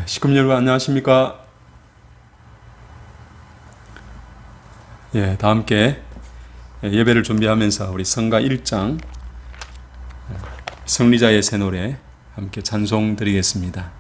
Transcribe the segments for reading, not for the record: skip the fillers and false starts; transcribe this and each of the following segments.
시금 여러분 안녕하십니까? 다 함께 예배를 준비하면서 우리 성가 1장 승리자의 새 노래 함께 찬송 드리겠습니다.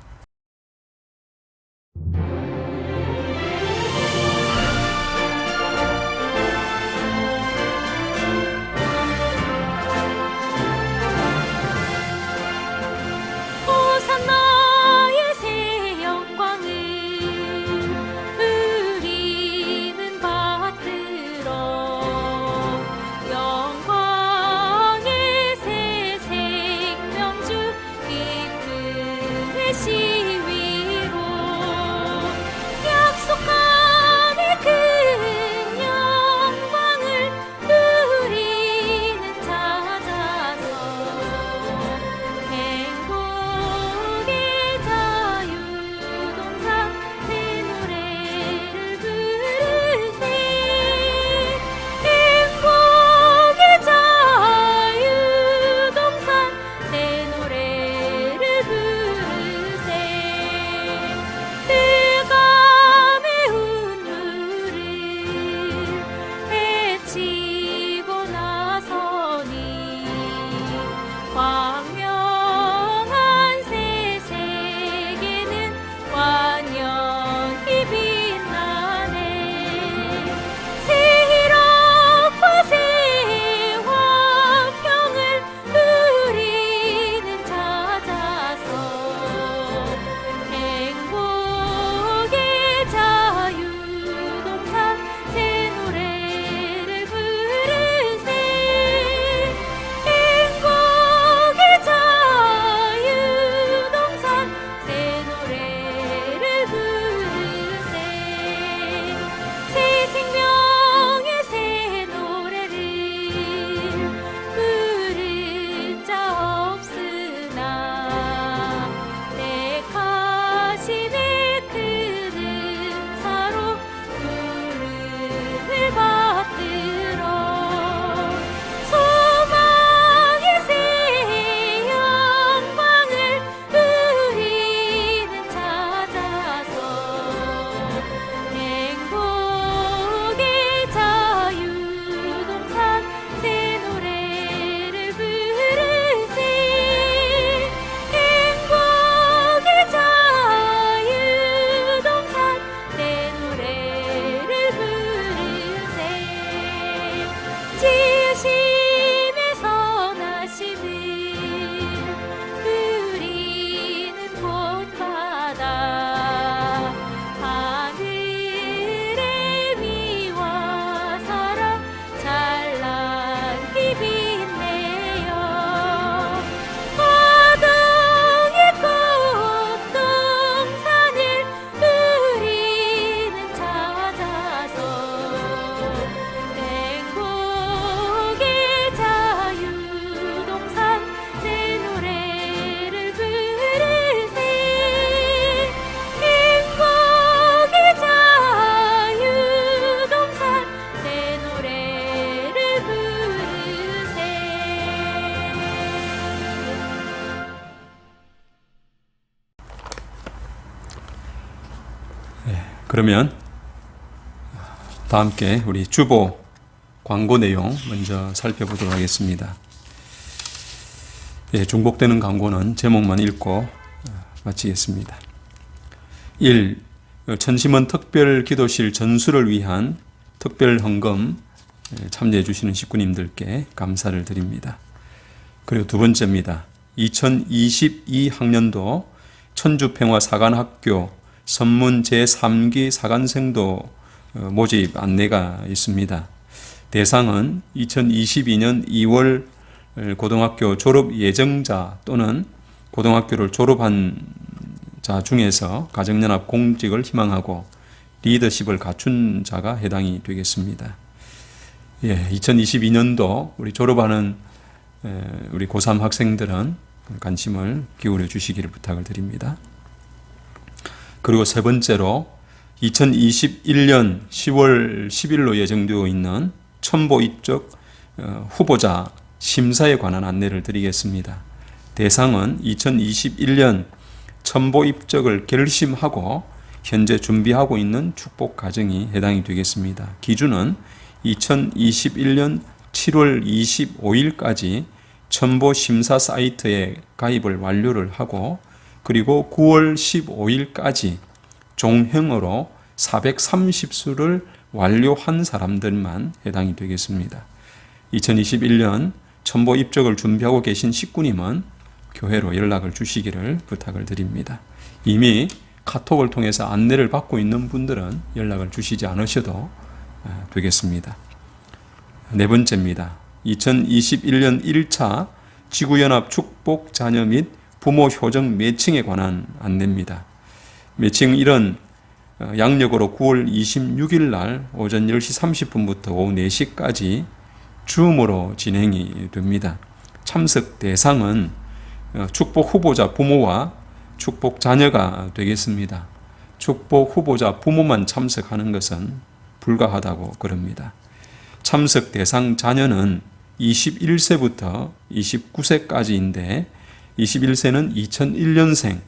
그러면 다 함께 우리 주보 광고 내용 먼저 살펴보도록 하겠습니다. 중복되는 광고는 제목만 읽고 마치겠습니다. 1. 천심원 특별 기도실 전수를 위한 특별 헌금 참여해 주시는 식구님들께 감사를 드립니다. 그리고 두 번째입니다. 2022학년도 천주평화사관학교 선문 제3기 사관생도 모집 안내가 있습니다. 대상은 2022년 2월 고등학교 졸업 예정자 또는 고등학교를 졸업한 자 중에서 가정연합 공직을 희망하고 리더십을 갖춘 자가 해당이 되겠습니다. 2022년도 우리 졸업하는 우리 고3 학생들은 관심을 기울여 주시기를 부탁을 드립니다. 그리고 세 번째로 2021년 10월 10일로 예정되어 있는 첨보 입적 후보자 심사에 관한 안내를 드리겠습니다. 대상은 2021년 첨보 입적을 결심하고 현재 준비하고 있는 축복 가정이 해당이 되겠습니다. 기준은 2021년 7월 25일까지 첨보 심사 사이트에 가입을 완료를 하고 그리고 9월 15일까지 종형으로 430수를 완료한 사람들만 해당이 되겠습니다. 2021년 첨보 입적을 준비하고 계신 식구님은 교회로 연락을 주시기를 부탁을 드립니다. 이미 카톡을 통해서 안내를 받고 있는 분들은 연락을 주시지 않으셔도 되겠습니다. 네 번째입니다. 2021년 1차 지구연합 축복 자녀 및 부모 효정 매칭에 관한 안내입니다. 매칭일은 양력으로 9월 26일 날 오전 10시 30분부터 오후 4시까지 줌으로 진행이 됩니다. 참석 대상은 축복 후보자 부모와 축복 자녀가 되겠습니다. 축복 후보자 부모만 참석하는 것은 불가하다고 그럽니다. 참석 대상 자녀는 21세부터 29세까지인데 21세는 2001년생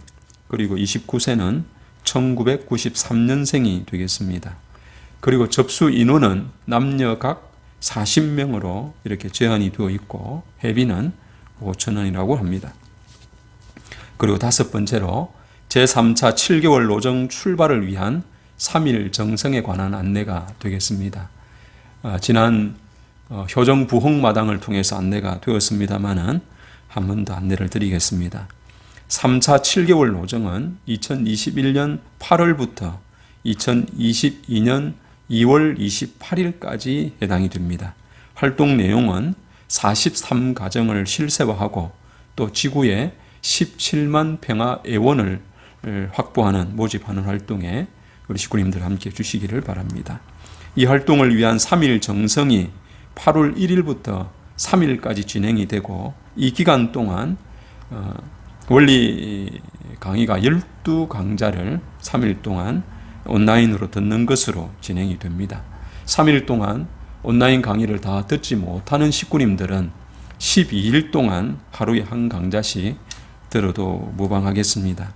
그리고 29세는 1993년생이 되겠습니다. 그리고 접수 인원은 남녀 각 40명으로 이렇게 제한이 되어 있고 회비는 5,000원이라고 합니다. 그리고 다섯 번째로 제3차 7개월 노정 출발을 위한 3일 정성에 관한 안내가 되겠습니다. 지난 효정 부흥마당을 통해서 안내가 되었습니다마는 한 번 더 안내를 드리겠습니다. 3차 7개월 노정은 2021년 8월부터 2022년 2월 28일까지 해당이 됩니다. 활동 내용은 43가정을 실세화하고 또 지구에 17만 평화 애원을 확보하는 모집하는 활동에 우리 식구님들 함께 주시기를 바랍니다. 이 활동을 위한 3일 정성이 8월 1일부터 3일까지 진행이 되고 이 기간 동안 원리 강의가 12강좌를 3일 동안 온라인으로 듣는 것으로 진행이 됩니다. 3일 동안 온라인 강의를 다 듣지 못하는 식구님들은 12일 동안 하루에 한 강좌씩 들어도 무방하겠습니다.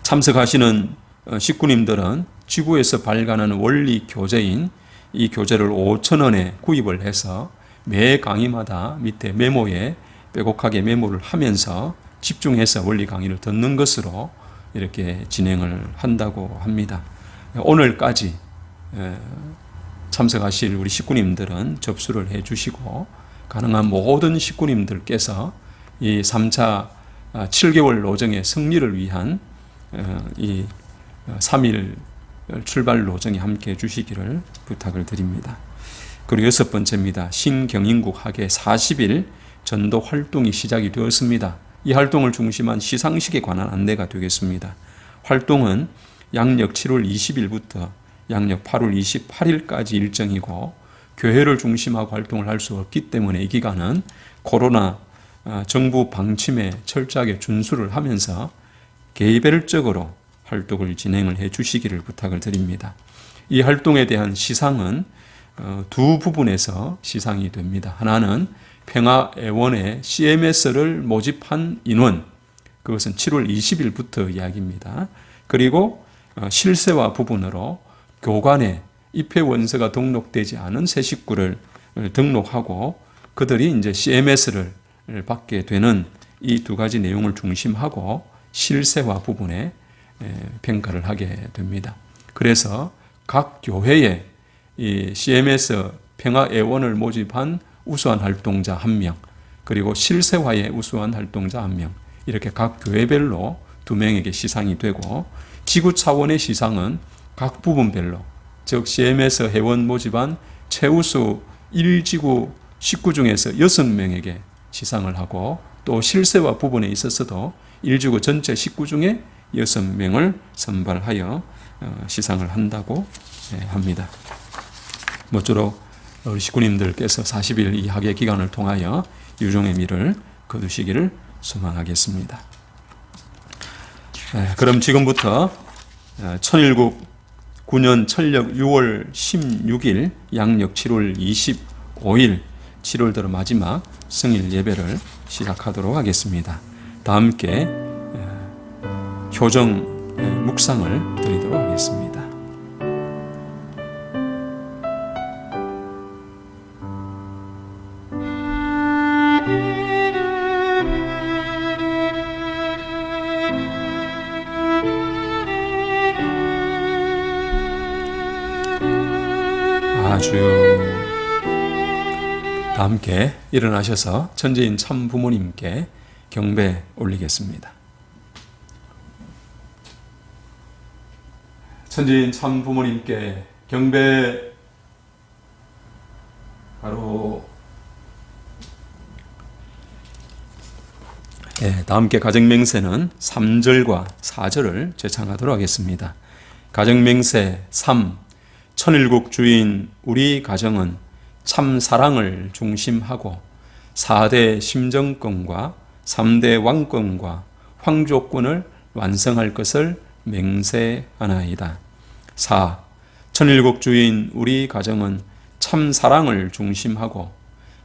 참석하시는 식구님들은 지구에서 발간하는 원리 교재인 이 교재를 5,000원에 구입을 해서 매 강의마다 밑에 메모에 빼곡하게 메모를 하면서 집중해서 원리 강의를 듣는 것으로 이렇게 진행을 한다고 합니다. 오늘까지 참석하실 우리 식구님들은 접수를 해 주시고 가능한 모든 식구님들께서 이 3차 7개월 노정의 승리를 위한 이 3일 출발 노정에 함께 해 주시기를 부탁을 드립니다. 그리고 여섯 번째입니다. 신경인국 학예 40일 전도 활동이 시작이 되었습니다. 이 활동을 중심한 시상식에 관한 안내가 되겠습니다. 활동은 양력 7월 20일부터 양력 8월 28일까지 일정이고 교회를 중심하고 활동을 할 수 없기 때문에 이 기간은 코로나 정부 방침에 철저하게 준수를 하면서 개별적으로 활동을 진행을 해 주시기를 부탁을 드립니다. 이 활동에 대한 시상은 두 부분에서 시상이 됩니다. 하나는 평화애원의 CMS를 모집한 인원, 그것은 7월 20일부터 이야기입니다. 그리고 실세화 부분으로 교관에 입회원서가 등록되지 않은 새 식구를 등록하고 그들이 이제 CMS를 받게 되는 이 두 가지 내용을 중심하고 실세화 부분에 평가를 하게 됩니다. 그래서 각 교회에 이 CMS 평화애원을 모집한 우수한 활동자 1명, 그리고 실세화에 우수한 활동자 1명, 이렇게 각 교회별로 2명에게 시상이 되고 지구 차원의 시상은 각 부분별로, 즉 CMS 회원 모집한 최우수 1지구 식구 중에서 6명에게 시상을 하고 또 실세화 부분에 있어서도 1지구 전체 식구 중에 6명을 선발하여 시상을 한다고 합니다. 모쪼록 우리 식구님들께서 40일 이 학예 기간을 통하여 유종의 미를 거두시기를 소망하겠습니다. 그럼 지금부터 천일국 9년 천력 6월 16일 양력 7월 25일 7월 들어 마지막 성일 예배를 시작하도록 하겠습니다. 다 함께 효정 묵상을 드리도록 하겠습니다. 아주 다 함께 일어나셔서 천지인 참 부모님께 경배 올리겠습니다. 천지인 참 부모님께 경배. 바로 다 함께 가정맹세는 3절과 4절을 제창하도록 하겠습니다. 가정맹세 3. 천일국 주인 우리 가정은 참 사랑을 중심하고 4대 심정권과 3대 왕권과 황조권을 완성할 것을 맹세하나이다. 4. 천일국 주인 우리 가정은 참 사랑을 중심하고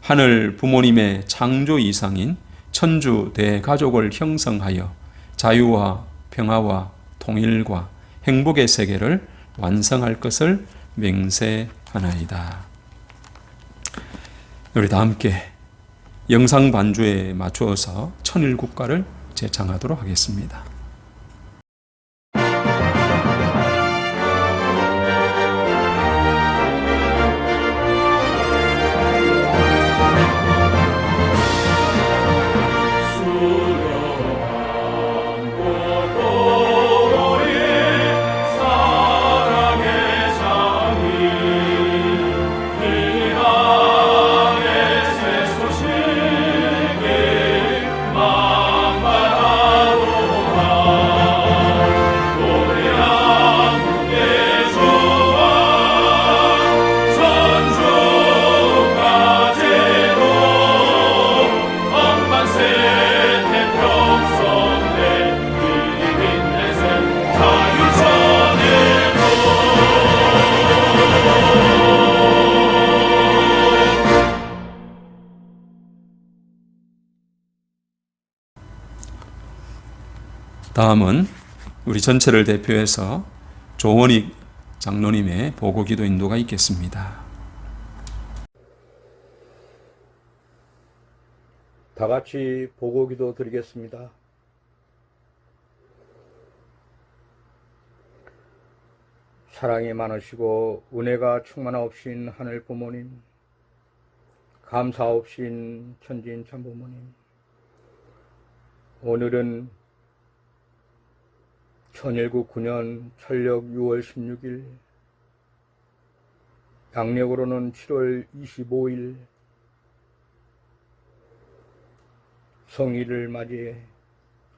하늘 부모님의 창조 이상인 천주 대가족을 형성하여 자유와 평화와 통일과 행복의 세계를 완성할 것을 맹세하나이다. 우리 다 함께 영상 반주에 맞추어서 천일국가를 제창하도록 하겠습니다. 다음은 우리 전체를 대표해서 조원익 장로님의 보고기도 인도가 있겠습니다. 다 같이 보고기도 드리겠습니다. 사랑이 많으시고 은혜가 충만하옵신 하늘 부모님, 감사옵신 천지인 참 부모님, 오늘은 천일국 9년 철력 6월 16일, 양력으로는 7월 25일 성일을 맞이해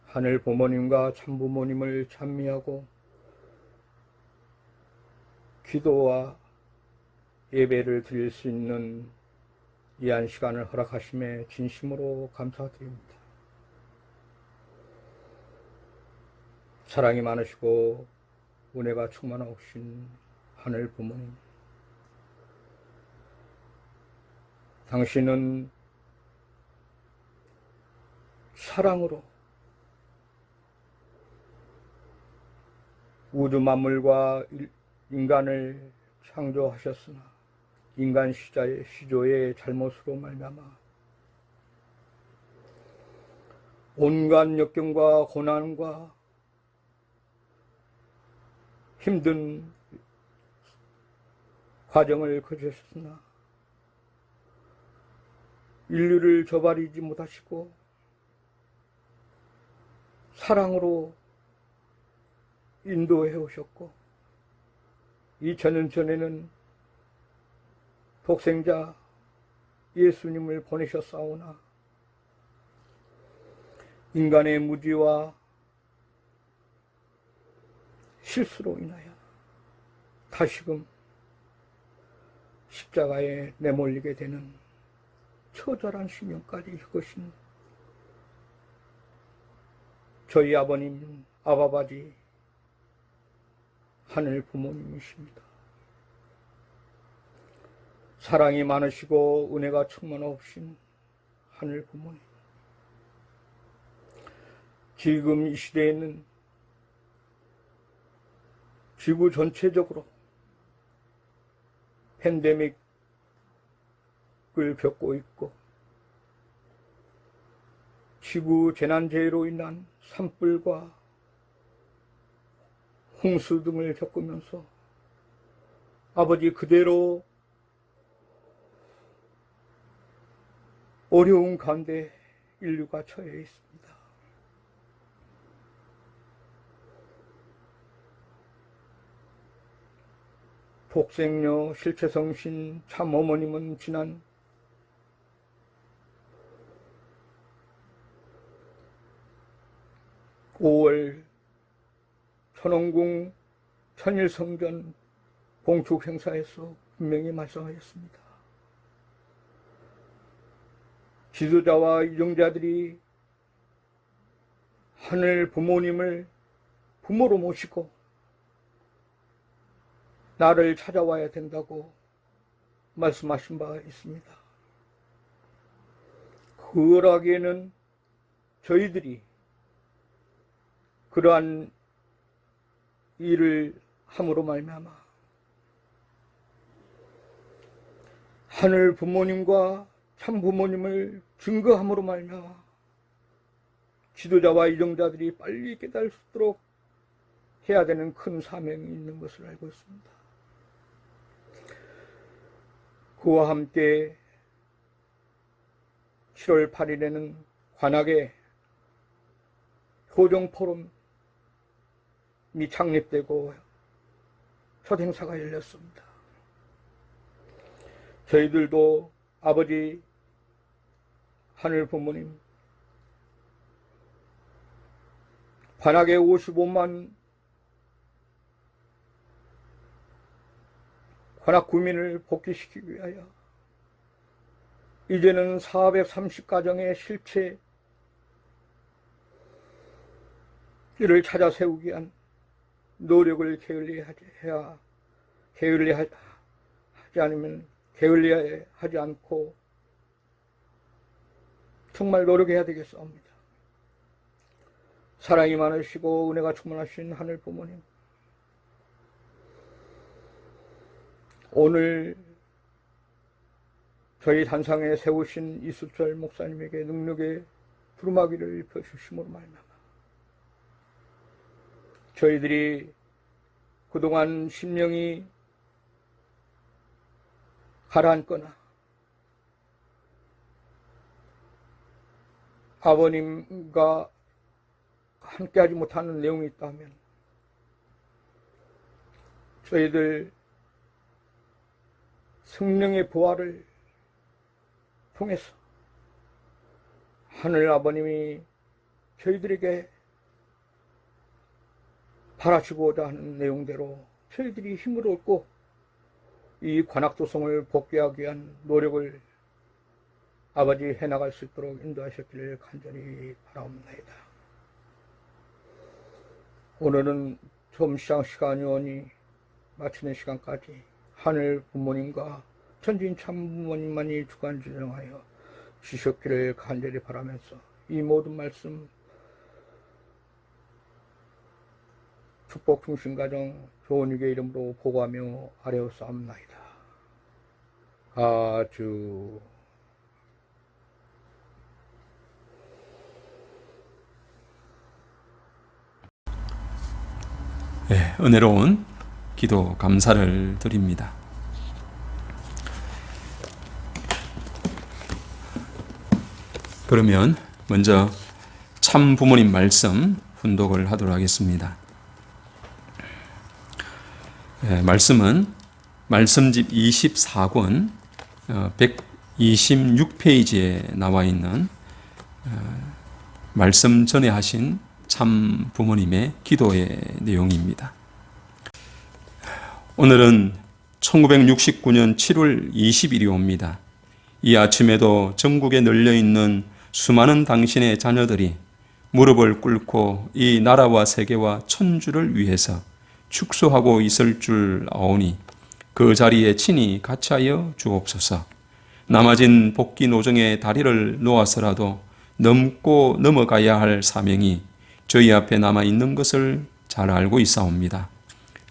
하늘 부모님과 참 부모님을 찬미하고 기도와 예배를 드릴 수 있는 이한 시간을 허락하심에 진심으로 감사드립니다. 사랑이 많으시고 은혜가 충만하신 하늘 부모님, 당신은 사랑으로 우주 만물과 인간을 창조하셨으나 인간 시조의 잘못으로 말미암아 온갖 역경과 고난과 힘든 과정을 거치셨으나 인류를 저버리지 못하시고 사랑으로 인도해 오셨고 2000년 전에는 독생자 예수님을 보내셨사오나 인간의 무지와 실수로 인하여 다시금 십자가에 내몰리게 되는 처절한 심령까지 겪으신 저희 아버님, 아바바지 하늘 부모님이십니다. 사랑이 많으시고 은혜가 충만하신 하늘 부모님, 지금 이 시대에는 지구 전체적으로 팬데믹을 겪고 있고 지구 재난재해로 인한 산불과 홍수 등을 겪으면서 아버지 그대로 어려운 가운데 인류가 처해 있습니다. 독생녀 실체성신 참어머님은 지난 5월 천원궁 천일성전 봉축 행사에서 분명히 말씀하셨습니다. 지도자와 유정자들이 하늘 부모님을 부모로 모시고 나를 찾아와야 된다고 말씀하신 바 있습니다. 그러기에는 저희들이 그러한 일을 함으로 말미암아 하늘 부모님과 참 부모님을 증거함으로 말미암아 지도자와 이정자들이 빨리 깨달을 수 있도록 해야 되는 큰 사명이 있는 것을 알고 있습니다. 그와 함께 7월 8일에는 관악에 효정 포럼이 창립되고 첫 행사가 열렸습니다. 저희들도 아버지 하늘 부모님 관악에 55만 관악 구민을 복귀시키기 위하여 이제는 430가정의 실체 이를 찾아 세우기 위한 노력을 게을리하지 않고 정말 노력해야 되겠사옵니다. 사랑이 많으시고 은혜가 충만하신 하늘 부모님, 오늘 저희 단상에 세우신 이수철 목사님에게 능력의 두루마기를 입혀주심으로 말미암아 저희들이 그동안 심령이 가라앉거나 아버님과 함께하지 못하는 내용이 있다면 저희들 성령의 부활을 통해서 하늘 아버님이 저희들에게 바라시고자 하는 내용대로 저희들이 힘을 얻고 이 관악도성을 복귀하기 위한 노력을 아버지 해나갈 수 있도록 인도하셨기를 간절히 바라옵나이다. 오늘은 좀 시간이 오니 마치는 시간까지 하늘 부모님과 천진 참부모님만이 주관지정하여 주셨기를 간절히 바라면서 이 모든 말씀 축복 중심가정 좋은 이의 이름으로 보고하며 아뢰옵사옵나이다. 아주 네, 은혜로운 기도 감사를 드립니다. 그러면 먼저 참 부모님 말씀 훈독을 하도록 하겠습니다. 말씀은 말씀집 24권 126페이지에 나와 있는 말씀 전에 하신 참 부모님의 기도의 내용입니다. 오늘은 1969년 7월 20일이 옵니다. 이 아침에도 전국에 널려있는 수많은 당신의 자녀들이 무릎을 꿇고 이 나라와 세계와 천주를 위해서 축소하고 있을 줄 아오니 그 자리에 친히 같이하여 주옵소서. 남아진 복귀 노정의 다리를 놓아서라도 넘고 넘어가야 할 사명이 저희 앞에 남아 있는 것을 잘 알고 있사옵니다.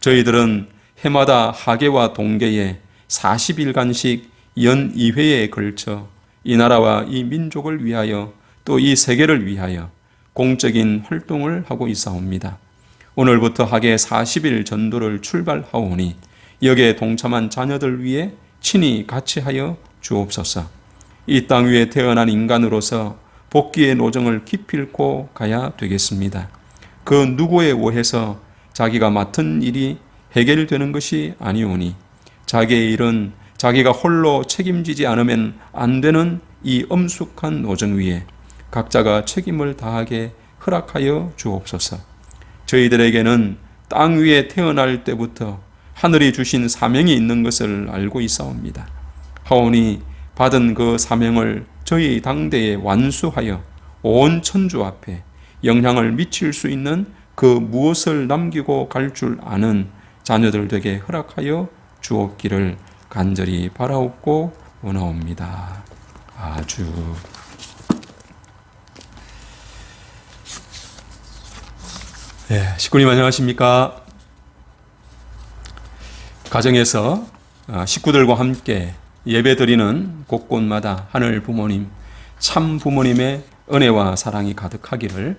저희들은 해마다 하계와 동계에 40일간씩 연 2회에 걸쳐 이 나라와 이 민족을 위하여 또 이 세계를 위하여 공적인 활동을 하고 있사옵니다. 오늘부터 하계 40일 전도를 출발하오니 여기에 동참한 자녀들 위해 친히 같이 하여 주옵소서. 이 땅 위에 태어난 인간으로서 복귀의 노정을 기필코 가야 되겠습니다. 그 누구에 의해서 자기가 맡은 일이 해결되는 것이 아니오니 자기의 일은 자기가 홀로 책임지지 않으면 안 되는 이 엄숙한 노정 위에 각자가 책임을 다하게 허락하여 주옵소서. 저희들에게는 땅 위에 태어날 때부터 하늘이 주신 사명이 있는 것을 알고 있사옵니다. 하오니 받은 그 사명을 저희 당대에 완수하여 온 천주 앞에 영향을 미칠 수 있는 그 무엇을 남기고 갈 줄 아는 자녀들 되게 허락하여 주옵기를 간절히 바라옵고 원하옵니다. 아주 식구님 안녕하십니까? 가정에서 식구들과 함께 예배드리는 곳곳마다 하늘 부모님, 참 부모님의 은혜와 사랑이 가득하기를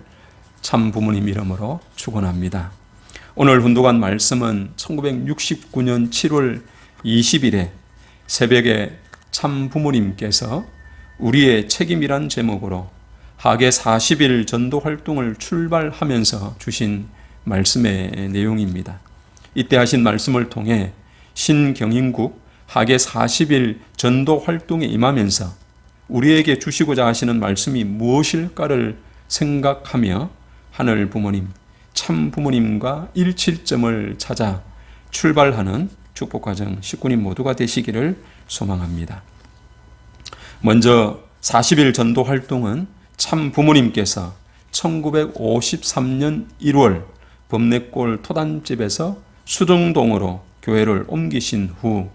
참 부모님 이름으로 축원합니다. 오늘 훈독한 말씀은 1969년 7월 20일에 새벽에 참 부모님께서 우리의 책임이란 제목으로 하계 40일 전도 활동을 출발하면서 주신 말씀의 내용입니다. 이때 하신 말씀을 통해 신경인국 하계 40일 전도 활동에 임하면서 우리에게 주시고자 하시는 말씀이 무엇일까를 생각하며 하늘 부모님, 참 부모님과 일치점을 찾아 출발하는 축복가정 식구님 모두가 되시기를 소망합니다. 먼저 40일 전도 활동은 참 부모님께서 1953년 1월 범내골 토단집에서 수정동으로 교회를 옮기신 후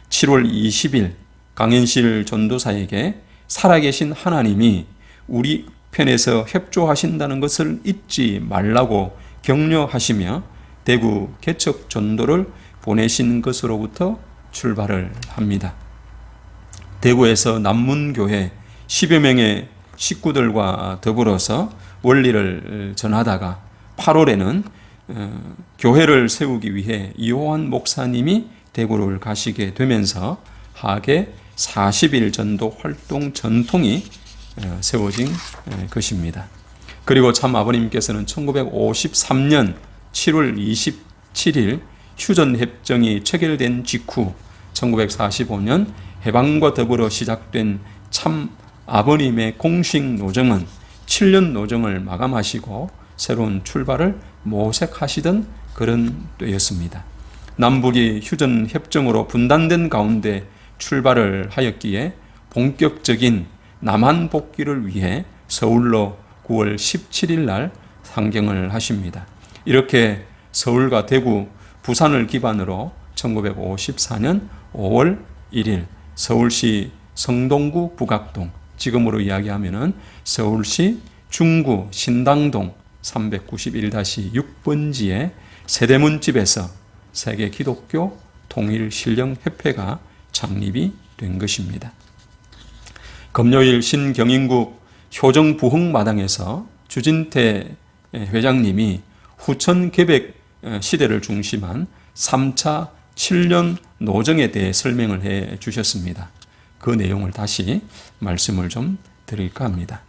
7월 20일 강현실 전도사에게 살아계신 하나님이 우리 편에서 협조하신다는 것을 잊지 말라고 격려하시며 대구 개척 전도를 보내신 것으로부터 출발을 합니다. 대구에서 남문교회 10여 명의 식구들과 더불어서 원리를 전하다가 8월에는 교회를 세우기 위해 이호환 목사님이 대구를 가시게 되면서 하계 40일 전도 활동 전통이 세워진 것입니다. 그리고 참 아버님께서는 1953년 7월 27일 휴전협정이 체결된 직후 1945년 해방과 더불어 시작된 참 아버님의 공식 노정은 7년 노정을 마감하시고 새로운 출발을 모색하시던 그런 때였습니다. 남북이 휴전협정으로 분단된 가운데 출발을 하였기에 본격적인 남한 복귀를 위해 서울로 9월 17일 날 상경을 하십니다. 이렇게 서울과 대구, 부산을 기반으로 1954년 5월 1일 서울시 성동구 북악동, 지금으로 이야기하면은 서울시 중구 신당동 391-6번지의 세대문집에서 세계 기독교 통일 신령 협회가 창립이 된 것입니다. 금요일 신경인국 효정 부흥 마당에서 주진태 회장님이 후천 계백 시대를 중심한 3차 7년 노정에 대해 설명을 해 주셨습니다. 그 내용을 다시 말씀을 좀 드릴까 합니다.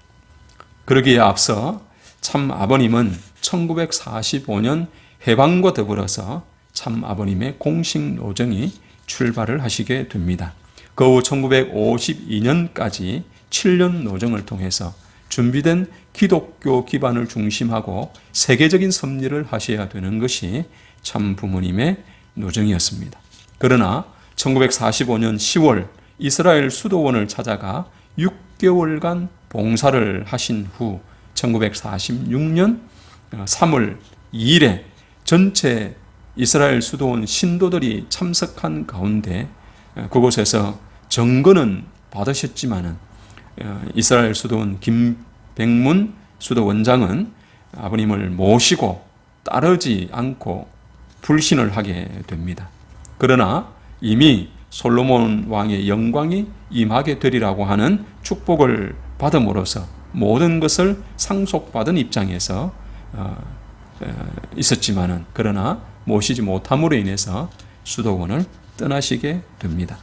그러기에 앞서 참 아버님은 1945년 해방과 더불어서 참 아버님의 공식 노정이 출발을 하시게 됩니다. 그 후 1952년까지 7년 노정을 통해서 준비된 기독교 기반을 중심하고 세계적인 섭리를 하셔야 되는 것이 참 부모님의 노정이었습니다. 그러나 1945년 10월 이스라엘 수도원을 찾아가 6개월간 봉사를 하신 후 1946년 3월 2일에 전체 이스라엘 수도원 신도들이 참석한 가운데 그곳에서 정거는 받으셨지만은 이스라엘 수도원 김백문 수도원장은 아버님을 모시고 따르지 않고 불신을 하게 됩니다. 그러나 이미 솔로몬 왕의 영광이 임하게 되리라고 하는 축복을 받음으로써 모든 것을 상속받은 입장에서 있었지만은, 그러나 모시지 못함으로 인해서 수도원을 떠나시게 됩니다.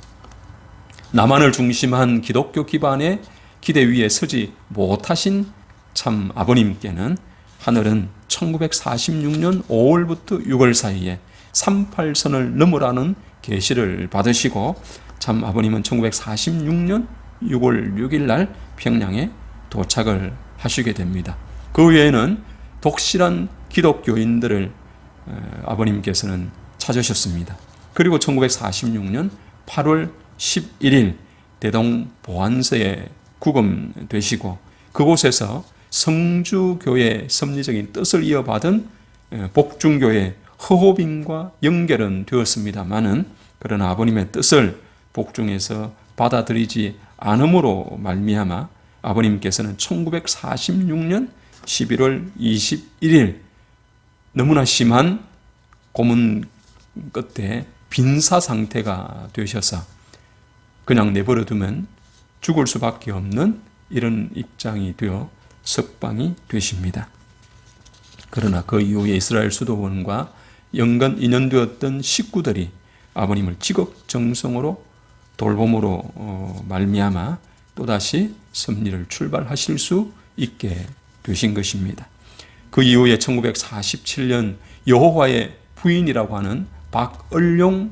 남한을 중심한 기독교 기반의 기대 위에 서지 못하신 참 아버님께는 하늘은 1946년 5월부터 6월 사이에 38선을 넘으라는 계시를 받으시고, 참 아버님은 1946년 6월 6일 날 평양에 도착을 하시게 됩니다. 그 외에는 독실한 기독교인들을 아버님께서는 찾으셨습니다. 그리고 1946년 8월 11일 대동보안서에 구금되시고, 그곳에서 성주교의 섭리적인 뜻을 이어받은 복중교의 허호빈과 연결은 되었습니다마는, 그러나 아버님의 뜻을 복중에서 받아들이지 않음으로 말미암아 아버님께서는 1946년 11월 21일 너무나 심한 고문 끝에 빈사 상태가 되셔서 그냥 내버려 두면 죽을 수밖에 없는 이런 입장이 되어 석방이 되십니다. 그러나 그 이후에 이스라엘 수도원과 연간 인연되었던 식구들이 아버님을 지극정성으로 돌봄으로 말미암아 또다시 섭리를 출발하실 수 있게 되신 것입니다. 그 이후에 1947년 여호와의 부인이라고 하는 박을용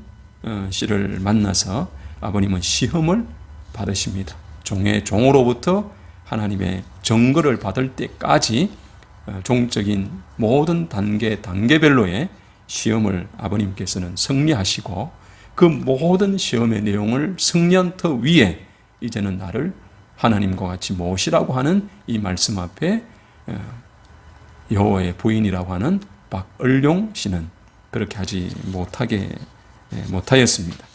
씨를 만나서 아버님은 시험을 받으십니다. 종의 종으로부터 하나님의 정거를 받을 때까지 종적인 모든 단계별로의 시험을 아버님께서는 승리하시고, 그 모든 시험의 내용을 승리한 터 위에 이제는 나를 하나님과 같이 모시라고 하는 이 말씀 앞에 여호와의 부인이라고 하는 박을용 씨는 그렇게 하지 못하였습니다.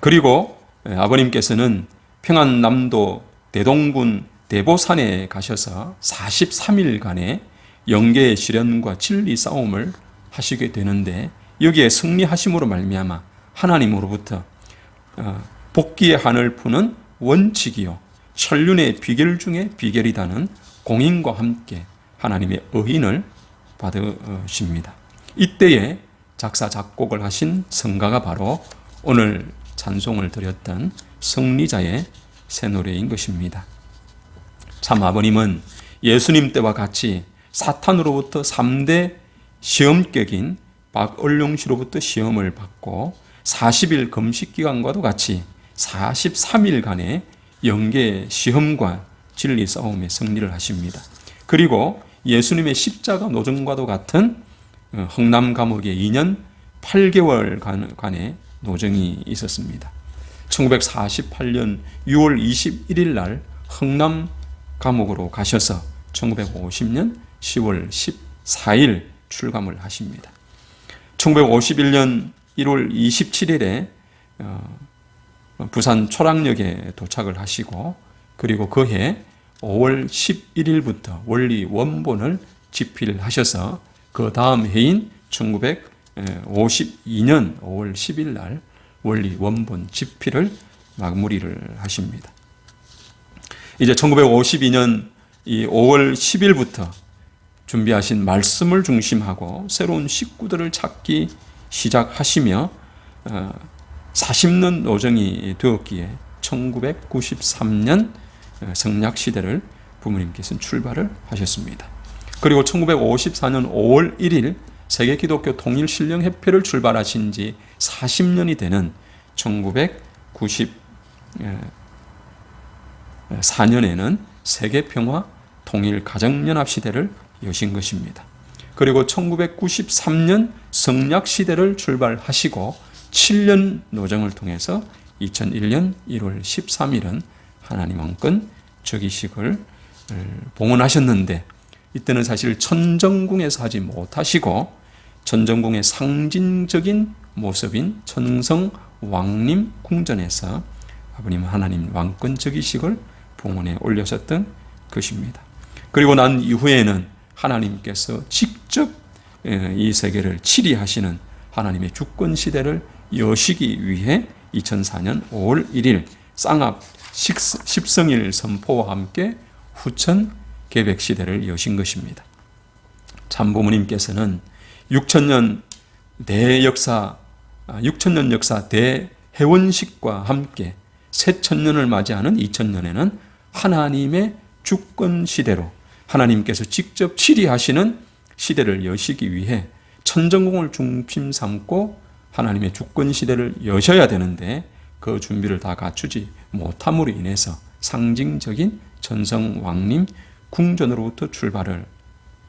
그리고 아버님께서는 평안남도 대동군 대보산에 가셔서 43일간의 영계의 시련과 진리 싸움을 하시게 되는데, 여기에 승리하심으로 말미암아 하나님으로부터 복귀의 한을 푸는 원칙이요 천륜의 비결 중에 비결이다는 공인과 함께 하나님의 의인을 받으십니다. 이때에 작사 작곡을 하신 성가가 바로 오늘 찬송을 드렸던 승리자의 새 노래인 것입니다. 참 아버님은 예수님 때와 같이 사탄으로부터 3대 시험격인 박을용 씨로부터 시험을 받고 40일 금식 기간과도 같이 43일간의 영계 시험과 진리 싸움의 승리를 하십니다. 그리고 예수님의 십자가 노정과도 같은 흥남 감옥에 2년 8개월간의 노정이 있었습니다. 1948년 6월 21일 날 흥남 감옥으로 가셔서 1950년 10월 14일 출감을 하십니다. 1951년 1월 27일에 부산 초락역에 도착을 하시고, 그리고 그해 5월 11일부터 원리 원본을 집필하셔서 그 다음 해인 1952년 5월 10일 날 원리 원본 집필을 마무리를 하십니다. 이제 1952년 이 5월 10일부터 준비하신 말씀을 중심하고 새로운 식구들을 찾기 시작하시며 40년 노정이 되었기에 1993년 성약시대를 부모님께서는 출발을 하셨습니다. 그리고 1954년 5월 1일 세계기독교 통일신령협회를 출발하신 지 40년이 되는 1994년에는 세계평화 통일가정연합시대를 여신 것입니다. 그리고 1993년 성약시대를 출발하시고 7년 노정을 통해서 2001년 1월 13일은 하나님 왕권 즉위식을 봉헌하셨는데, 이때는 사실 천정궁에서 하지 못하시고 천정궁의 상징적인 모습인 천성 왕림 궁전에서 아버님 하나님 왕권 즉위식을 봉헌에 올려셨던 것입니다. 그리고 난 이후에는 하나님께서 직접 이 세계를 치리하시는 하나님의 주권 시대를 여시기 위해 2004년 5월 1일 쌍합 십성일 선포와 함께 후천 계백 시대를 여신 것입니다. 참부모님께서는 6천년 역사 대회원식과 함께 새 천년을 맞이하는 2000년에는 하나님의 주권 시대로 하나님께서 직접 치리하시는 시대를 여시기 위해 천정궁을 중심 삼고 하나님의 주권 시대를 여셔야 되는데 그 준비를 다 갖추지 못함으로 인해서 상징적인 천성왕림 궁전으로부터 출발을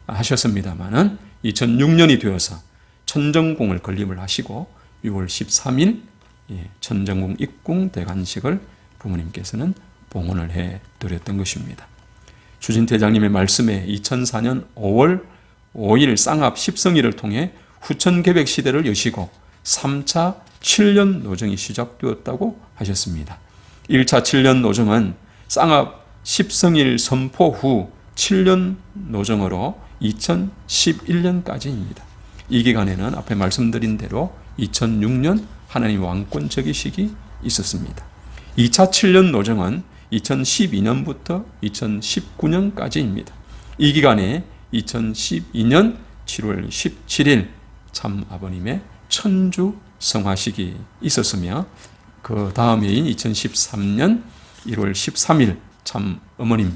하셨습니다마는 2006년이 되어서 천정궁을 건립을 하시고 6월 13일 천정궁 입궁 대관식을 부모님께서는 봉헌을 해 드렸던 것입니다. 주진태장님의 말씀에 2004년 5월 5일 쌍합 십성일을 통해 후천 계백 시대를 여시고 3차 7년 노정이 시작되었다고 하셨습니다. 1차 7년 노정은 쌍합 십성일 선포 후 7년 노정으로 2011년까지입니다. 이 기간에는 앞에 말씀드린 대로 2006년 하나님 왕권 즉위식이 있었습니다. 2차 7년 노정은 2012년부터 2019년까지입니다. 이 기간에 2012년 7월 17일 참 아버님의 천주 성화식이 있었으며 그 다음 해인 2013년 1월 13일 참 어머님,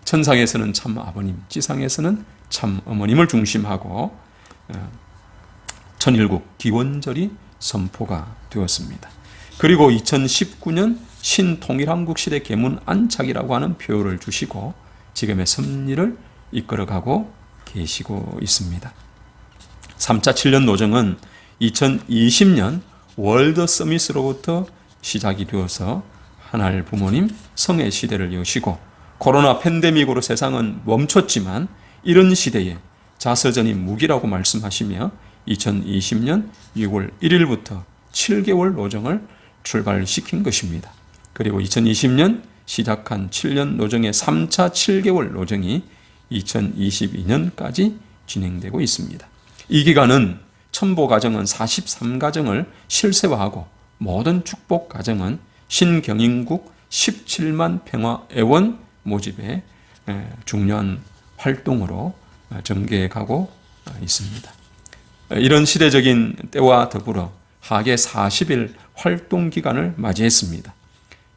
천상에서는 참 아버님, 지상에서는 참 어머님을 중심하고 천일국 기원절이 선포가 되었습니다. 그리고 2019년 신통일한국 시대 계문 안착이라고 하는 표를 주시고 지금의 섭리를 이끌어가고 계시고 있습니다. 3차 7년 노정은 2020년 월드 서밋으로부터 시작이 되어서 하나님 부모님 성의 시대를 여시고 코로나 팬데믹으로 세상은 멈췄지만 이런 시대에 자서전이 무기라고 말씀하시며 2020년 6월 1일부터 7개월 노정을 출발시킨 것입니다. 그리고 2020년 시작한 7년 노정의 3차 7개월 노정이 2022년까지 진행되고 있습니다. 이 기간은 첨보 가정은 43가정을 실세화하고 모든 축복 가정은 신경인국 17만 평화 애원 모집의 중요한 활동으로 전개해 가고 있습니다. 이런 시대적인 때와 더불어 하계 40일 활동 기간을 맞이했습니다.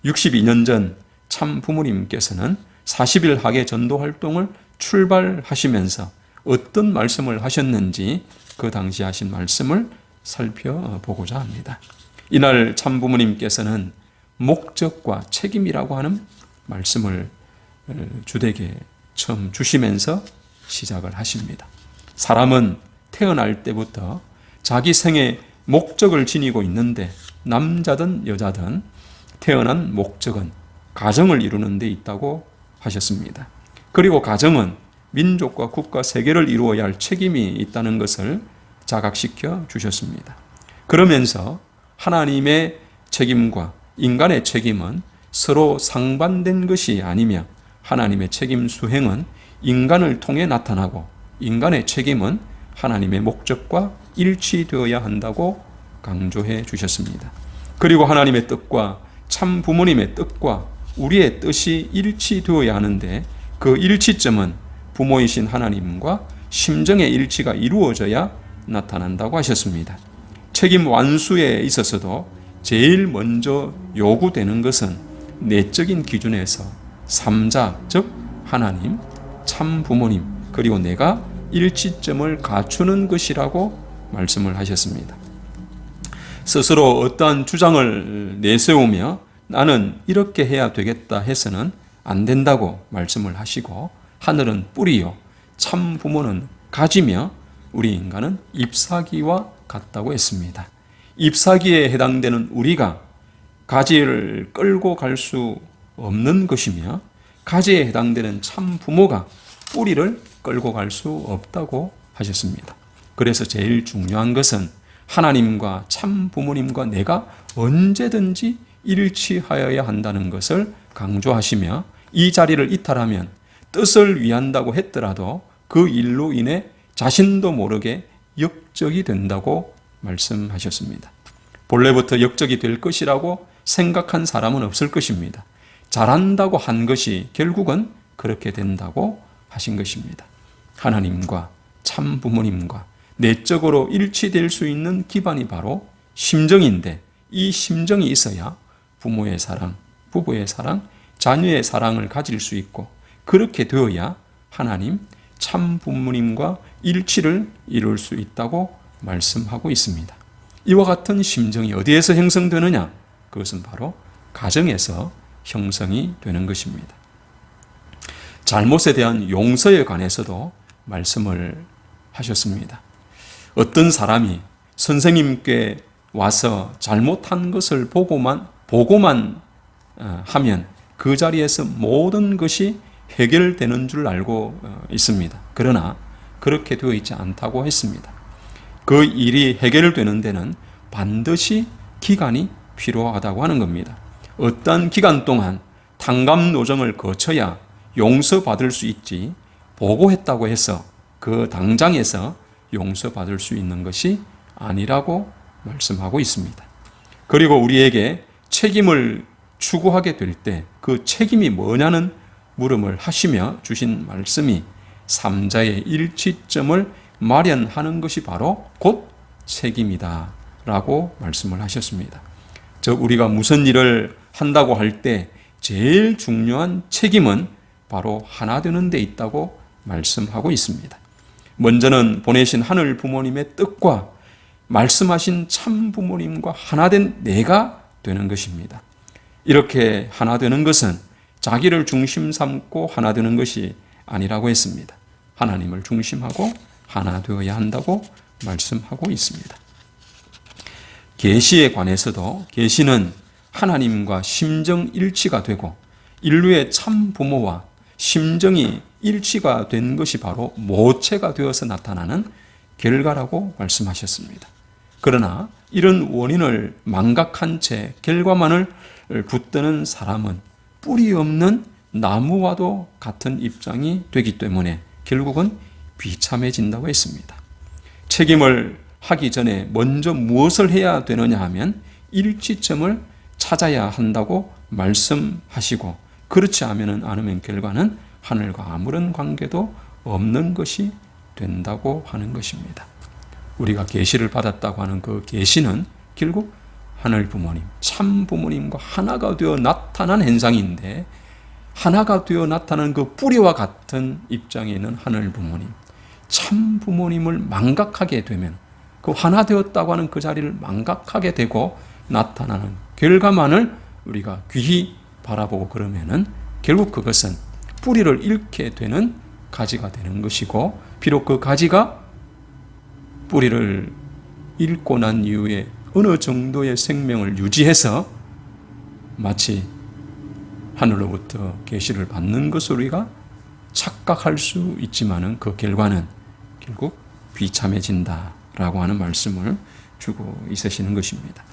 62년 전 참 부모님께서는 40일 하계 전도 활동을 출발하시면서 어떤 말씀을 하셨는지 그 당시 하신 말씀을 살펴보고자 합니다. 이날 참 부모님께서는 목적과 책임이라고 하는 말씀을 주되게 처음 주시면서 시작을 하십니다. 사람은 태어날 때부터 자기 생의 목적을 지니고 있는데 남자든 여자든 태어난 목적은 가정을 이루는 데 있다고 하셨습니다. 그리고 가정은 민족과 국가 세계를 이루어야 할 책임이 있다는 것을 자각시켜 주셨습니다. 그러면서 하나님의 책임과 인간의 책임은 서로 상반된 것이 아니며 하나님의 책임 수행은 인간을 통해 나타나고 인간의 책임은 하나님의 목적과 일치되어야 한다고 강조해 주셨습니다. 그리고 하나님의 뜻과 참 부모님의 뜻과 우리의 뜻이 일치되어야 하는데 그 일치점은 부모이신 하나님과 심정의 일치가 이루어져야 나타난다고 하셨습니다. 책임 완수에 있어서도 제일 먼저 요구되는 것은 내적인 기준에서 삼자, 즉 하나님, 참 부모님, 그리고 내가 일치점을 갖추는 것이라고 말씀을 하셨습니다. 스스로 어떠한 주장을 내세우며 나는 이렇게 해야 되겠다 해서는 안 된다고 말씀을 하시고 하늘은 뿌리요 참 부모는 가지며 우리 인간은 잎사귀와 같다고 했습니다. 잎사귀에 해당되는 우리가 가지를 끌고 갈 수 없는 것이며 가지에 해당되는 참 부모가 뿌리를 끌고 갈 수 없다고 하셨습니다. 그래서 제일 중요한 것은 하나님과 참 부모님과 내가 언제든지 일치하여야 한다는 것을 강조하시며 이 자리를 이탈하면 뜻을 위한다고 했더라도 그 일로 인해 자신도 모르게 역적이 된다고 말씀하셨습니다. 본래부터 역적이 될 것이라고 생각한 사람은 없을 것입니다. 잘한다고 한 것이 결국은 그렇게 된다고 하신 것입니다. 하나님과 참 부모님과 내적으로 일치될 수 있는 기반이 바로 심정인데, 이 심정이 있어야 부모의 사랑, 부부의 사랑, 자녀의 사랑을 가질 수 있고, 그렇게 되어야 하나님 참 부모님과 일치를 이룰 수 있다고 말씀하고 있습니다. 이와 같은 심정이 어디에서 형성되느냐? 그것은 바로 가정에서 형성이 되는 것입니다. 잘못에 대한 용서에 관해서도 말씀을 하셨습니다. 어떤 사람이 선생님께 와서 잘못한 것을 보고만 하면 그 자리에서 모든 것이 해결되는 줄 알고 있습니다. 그러나 그렇게 되어 있지 않다고 했습니다. 그 일이 해결되는 데는 반드시 기간이 필요하다고 하는 겁니다. 어떤 기간 동안 탕감노정을 거쳐야 용서받을 수 있지, 보고했다고 해서 그 당장에서 용서받을 수 있는 것이 아니라고 말씀하고 있습니다. 그리고 우리에게 책임을 추구하게 될 때 그 책임이 뭐냐는 물음을 하시며 주신 말씀이 삼자의 일치점을 마련하는 것이 바로 곧 책임이다 라고 말씀을 하셨습니다. 즉 우리가 무슨 일을 한다고 할 때 제일 중요한 책임은 바로 하나 되는 데 있다고 말씀하고 있습니다. 먼저는 보내신 하늘 부모님의 뜻과 말씀하신 참 부모님과 하나 된 내가 되는 것입니다. 이렇게 하나 되는 것은 자기를 중심 삼고 하나 되는 것이 아니라고 했습니다. 하나님을 중심하고 하나 되어야 한다고 말씀하고 있습니다. 계시에 관해서도 계시는 하나님과 심정 일치가 되고 인류의 참 부모와 심정이 일치가 된 것이 바로 모체가 되어서 나타나는 결과라고 말씀하셨습니다. 그러나 이런 원인을 망각한 채 결과만을 붙드는 사람은 뿌리 없는 나무와도 같은 입장이 되기 때문에 결국은 비참해진다고 했습니다. 책임을 하기 전에 먼저 무엇을 해야 되느냐 하면 일치점을 찾아야 한다고 말씀하시고, 그렇지 않으면 결과는 하늘과 아무런 관계도 없는 것이 된다고 하는 것입니다. 우리가 계시를 받았다고 하는 그 계시는 결국 하늘 부모님, 참 부모님과 하나가 되어 나타난 현상인데, 하나가 되어 나타난 그 뿌리와 같은 입장에 있는 하늘 부모님, 참 부모님을 망각하게 되면, 그 하나 되었다고 하는 그 자리를 망각하게 되고 나타나는 결과만을 우리가 귀히 바라보고 그러면은 결국 그것은 뿌리를 잃게 되는 가지가 되는 것이고, 비록 그 가지가 뿌리를 잃고 난 이후에 어느 정도의 생명을 유지해서 마치 하늘로부터 계시를 받는 것으로 우리가 착각할 수 있지만은 그 결과는 결국 비참해진다라고 하는 말씀을 주고 있으시는 것입니다.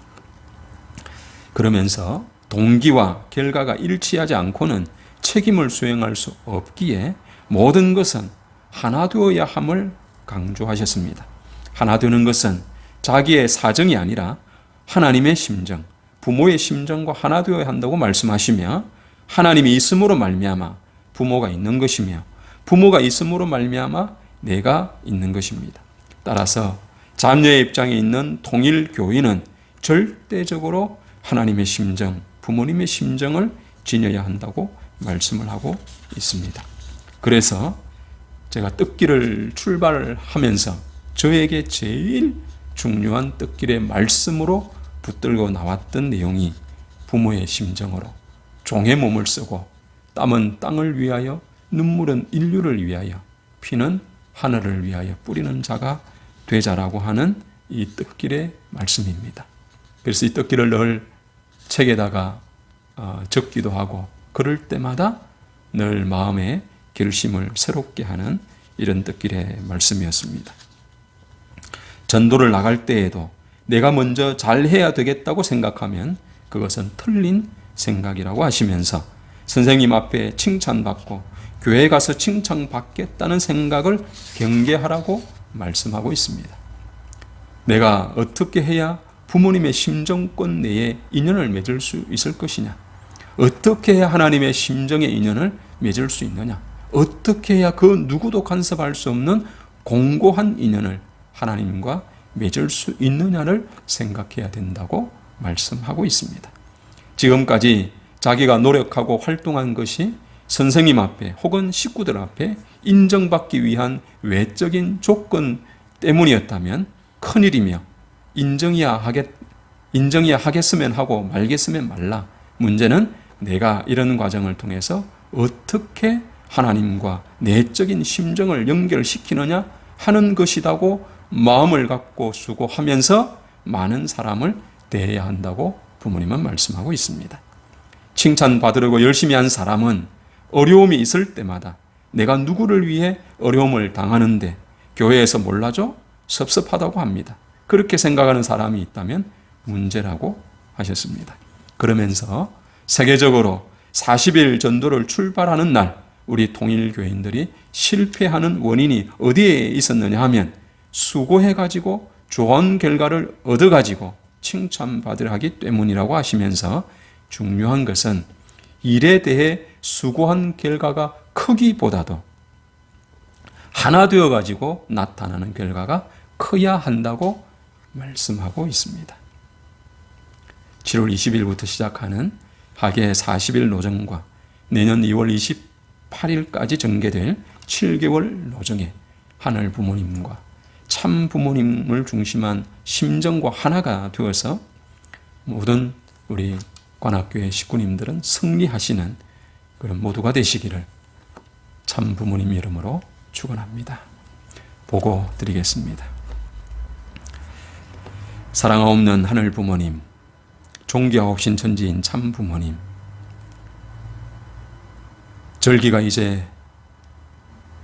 그러면서 동기와 결과가 일치하지 않고는 책임을 수행할 수 없기에 모든 것은 하나 되어야 함을 강조하셨습니다. 하나 되는 것은 자기의 사정이 아니라 하나님의 심정, 부모의 심정과 하나 되어야 한다고 말씀하시며, 하나님이 있음으로 말미암아 부모가 있는 것이며 부모가 있음으로 말미암아 내가 있는 것입니다. 따라서 자녀의 입장에 있는 통일 교인은 절대적으로 하나님의 심정, 부모님의 심정을 지녀야 한다고 말씀을 하고 있습니다. 그래서 제가 뜻길을 출발하면서 저에게 제일 중요한 뜻길의 말씀으로 붙들고 나왔던 내용이 부모의 심정으로 종의 몸을 쓰고 땀은 땅을 위하여 눈물은 인류를 위하여 피는 하늘을 위하여 뿌리는 자가 되자라고 하는 이 뜻길의 말씀입니다. 그래서 이 뜻길을 늘 책에다가 적기도 하고 그럴 때마다 늘 마음의 결심을 새롭게 하는 이런 뜻길의 말씀이었습니다. 전도를 나갈 때에도 내가 먼저 잘해야 되겠다고 생각하면 그것은 틀린 생각이라고 하시면서 선생님 앞에 칭찬받고 교회 가서 칭찬받겠다는 생각을 경계하라고 말씀하고 있습니다. 내가 어떻게 해야 부모님의 심정권 내에 인연을 맺을 수 있을 것이냐? 어떻게 해야 하나님의 심정의 인연을 맺을 수 있느냐? 어떻게 해야 그 누구도 간섭할 수 없는 공고한 인연을 하나님과 맺을 수 있느냐를 생각해야 된다고 말씀하고 있습니다. 지금까지 자기가 노력하고 활동한 것이 선생님 앞에 혹은 식구들 앞에 인정받기 위한 외적인 조건 때문이었다면 큰일이며 인정이야 하겠으면 하고 말겠으면 말라. 문제는 내가 이런 과정을 통해서 어떻게 하나님과 내적인 심정을 연결시키느냐 하는 것이라고 마음을 갖고 수고하면서 많은 사람을 대해야 한다고 부모님은 말씀하고 있습니다. 칭찬받으려고 열심히 한 사람은 어려움이 있을 때마다 내가 누구를 위해 어려움을 당하는데 교회에서 몰라줘? 섭섭하다고 합니다. 그렇게 생각하는 사람이 있다면 문제라고 하셨습니다. 그러면서 세계적으로 40일 전도를 출발하는 날 우리 통일교인들이 실패하는 원인이 어디에 있었느냐 하면 수고해가지고 좋은 결과를 얻어가지고 칭찬받으려 하기 때문이라고 하시면서 중요한 것은 일에 대해 수고한 결과가 크기보다도 하나 되어가지고 나타나는 결과가 커야 한다고 말씀하고 있습니다. 7월 20일부터 시작하는 하계 40일 노정과 내년 2월 28일까지 전개될 7개월 노정에 하늘 부모님과 참 부모님을 중심한 심정과 하나가 되어서 모든 우리 관악교회 식구님들은 승리하시는 그런 모두가 되시기를 참 부모님 이름으로 축원합니다. 보고 드리겠습니다. 사랑하옵는 하늘 부모님, 존귀하옵신 천지인 참 부모님, 절기가 이제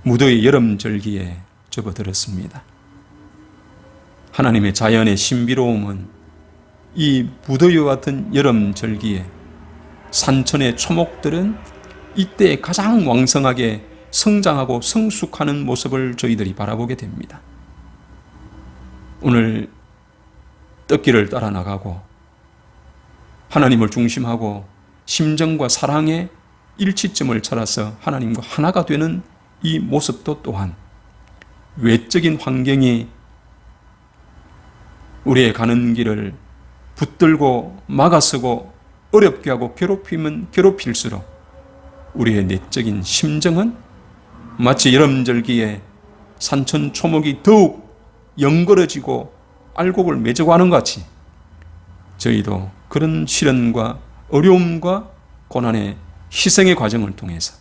무더위 여름 절기에 접어들었습니다. 하나님의 자연의 신비로움은 이 무더위와 같은 여름 절기에 산천의 초목들은 이때 가장 왕성하게 성장하고 성숙하는 모습을 저희들이 바라보게 됩니다. 오늘 떡길을 따라 나가고 하나님을 중심하고 심정과 사랑의 일치점을 찾아서 하나님과 하나가 되는 이 모습도 또한 외적인 환경이 우리의 가는 길을 붙들고 막아서고 어렵게 하고 괴롭히면 괴롭힐수록 우리의 내적인 심정은 마치 여름절기에 산천 초목이 더욱 연걸어지고 알곡을 맺어가는 것 같이 저희도 그런 시련과 어려움과 고난의 희생의 과정을 통해서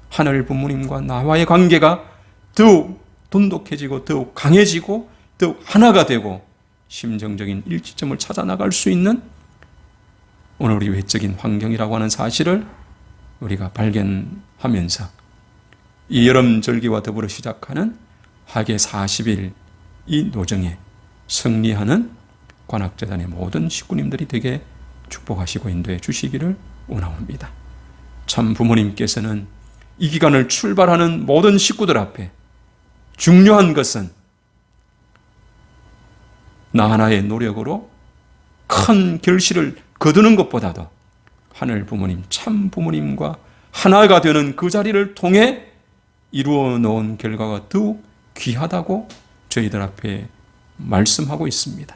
하늘 부모님과 나와의 관계가 더욱 돈독해지고 더욱 강해지고 더욱 하나가 되고 심정적인 일치점을 찾아 나갈 수 있는 오늘 우리 외적인 환경이라고 하는 사실을 우리가 발견하면서 이 여름 절기와 더불어 시작하는 하계 40일 이 노정에 승리하는 관악재단의 모든 식구님들이 되게 축복하시고 인도해 주시기를 원하옵니다. 참 부모님께서는 이 기간을 출발하는 모든 식구들 앞에 중요한 것은 나 하나의 노력으로 큰 결실을 거두는 것보다도 하늘 부모님, 참 부모님과 하나가 되는 그 자리를 통해 이루어 놓은 결과가 더욱 귀하다고 저희들 앞에 말씀하고 있습니다.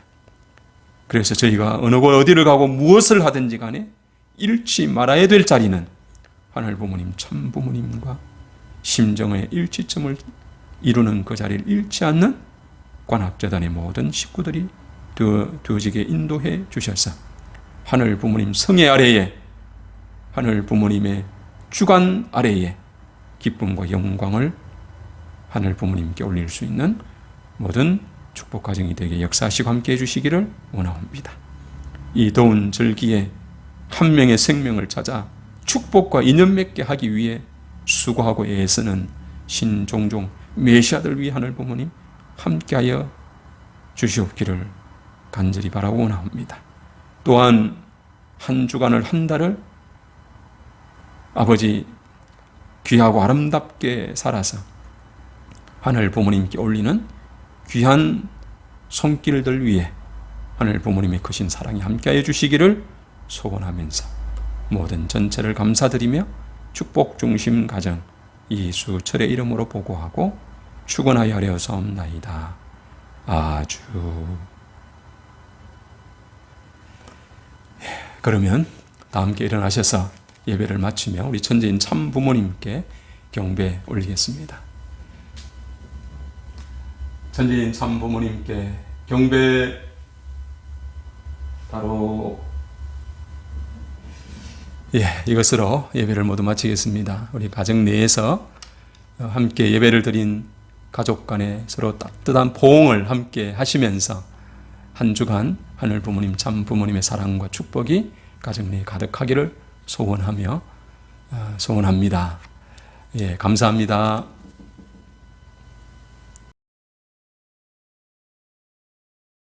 그래서 저희가 어느 곳 어디를 가고 무엇을 하든지 간에 잃지 말아야 될 자리는 하늘 부모님, 참 부모님과 심정의 일치점을 이루는 그 자리를 잃지 않는 관악재단의 모든 식구들이 되어지게 인도해 주셔서 하늘 부모님 성애 아래에 하늘 부모님의 주관 아래에 기쁨과 영광을 하늘 부모님께 올릴 수 있는 모든 축복 가정이 되게 역사하시고 함께 해주시기를 원하옵니다. 이 더운 절기에 한 명의 생명을 찾아 축복과 인연 맺게 하기 위해 수고하고 애쓰는 신종종 메시아들 위해 하늘 부모님 함께하여 주시옵기를 간절히 바라고 원합니다. 또한 한 주간을 한 달을 아버지 귀하고 아름답게 살아서 하늘 부모님께 올리는 귀한 손길들 위에 하늘 부모님의 크신 사랑이 함께하여 주시기를 소원하면서 모든 전체를 감사드리며 축복 중심 가정 이수철의 이름으로 보고하고 축원하여 하려사옵나이다. 아주. 그러면 다 함께 일어나셔서 예배를 마치며 우리 천지인 참 부모님께 경배 올리겠습니다. 천지인 참 부모님께 경배. 바로 이것으로 예배를 모두 마치겠습니다. 우리 가정 내에서 함께 예배를 드린 가족 간에 서로 따뜻한 포옹을 함께 하시면서 한 주간 하늘 부모님 참 부모님의 사랑과 축복이 가정 내에 가득하기를 소원합니다. 감사합니다.